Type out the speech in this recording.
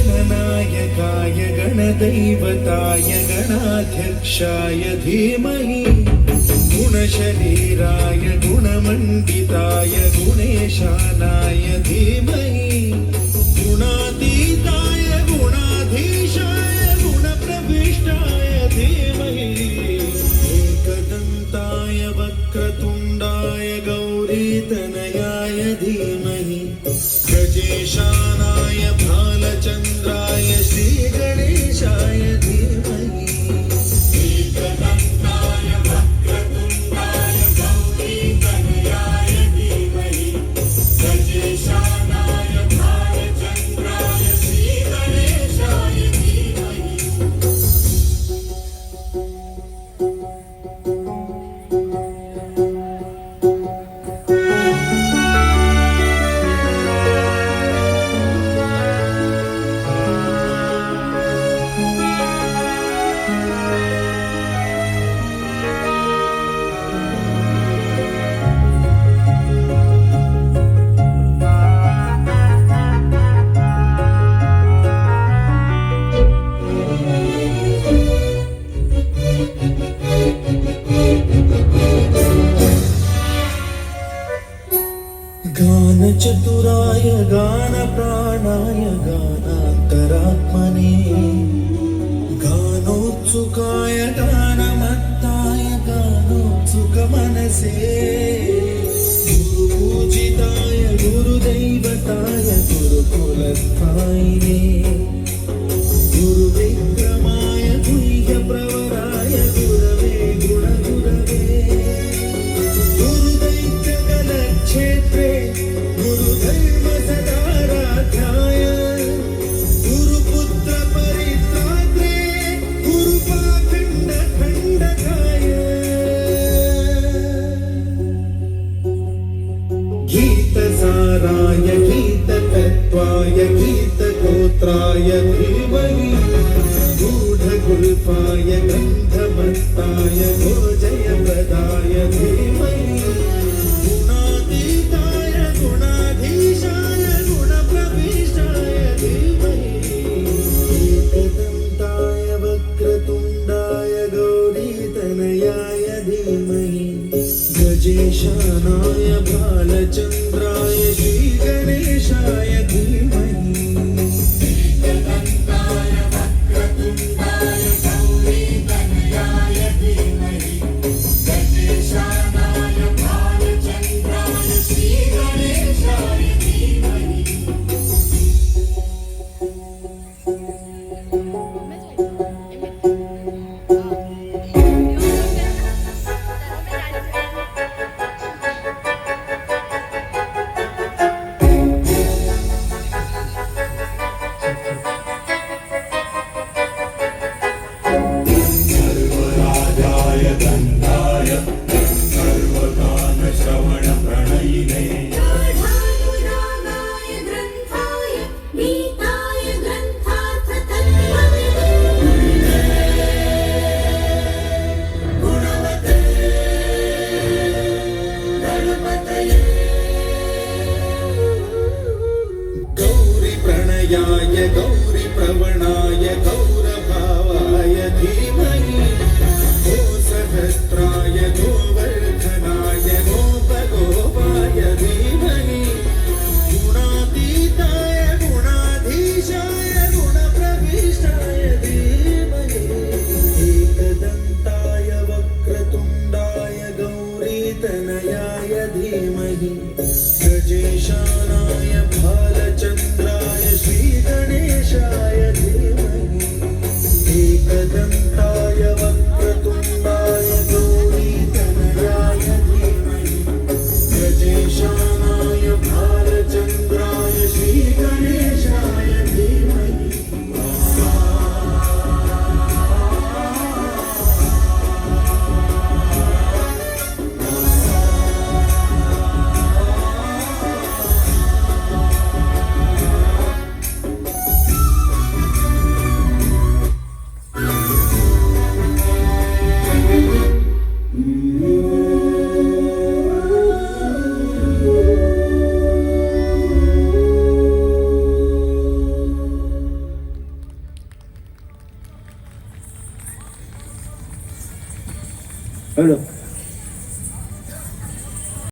गणनायकाय गणदैवताय गणाध्यक्षाय धीमहि गुणशरीराय गुणमण्डिताय गुणेशानाय धीमहि गुणातीताय गुणाधीशाय गुणप्रविष्टाय धीमहि एकदन्ताय वक्रतुण्डाय गौरीतनयाय धीमहि गजेशानाय भालचन्द्राय श्रीगणेशाय धीमहि एकदन्ताय वक्रतुण्डाय गौरीतनयाय धीमहि गजेशानाय भालचन्द्राय श्रीगणेशाय धीमहि गानचतुराय गानप्राणाय गानान्तरात्मने गानोत्सुकाय गानमत्ताय गानोत्सुकमनसे गुरुपूजिताय गुरुदैवताय गुरुकुलस्थायिने गुरुविक्रमाय गुह्यप्रवराय गुरवे गुणगुरवे गुरुदैत्यगलक्षेत्रे गुरुधर्मसदाराध्याय गुरुपुत्र परित्रात्रे गुरुपाखण्डखण्डकाय गीतसाराय गीततत्त्वाय गीतगोत्राय धीमहि गूढगुल्फाय गन्धमस्ताय गोजयप्रदाय धीमहि गुणातीताय गुणाधीशाय गुणप्रविष्टाय धीमहि एकदन्ताय वक्रतुण्डाय गौरीतनयाय धीमहि गजेशानाय भालचन्द्राय श्रीगणेशाय धीमहि एकदन्ताय वक्रतुण्डाय गौरीतनयाय धीमहि गजेशानाय भालचन्द्राय श्रीगणेशाय धीमहि सर्वराजाय गन्धाय सर्वगानश्रवणप्रणयिने गाढानुरागाय ग्रन्थाय गीताय ग्रन्थार्थतत्त्वविदे गुणवते गणपतये गौरीप्रणयाय गौरीप्रवणाय गौरभावाय धीमहि गोसहस्राय गोवर्धनाय गोपगोपाय धीमहि हॅलो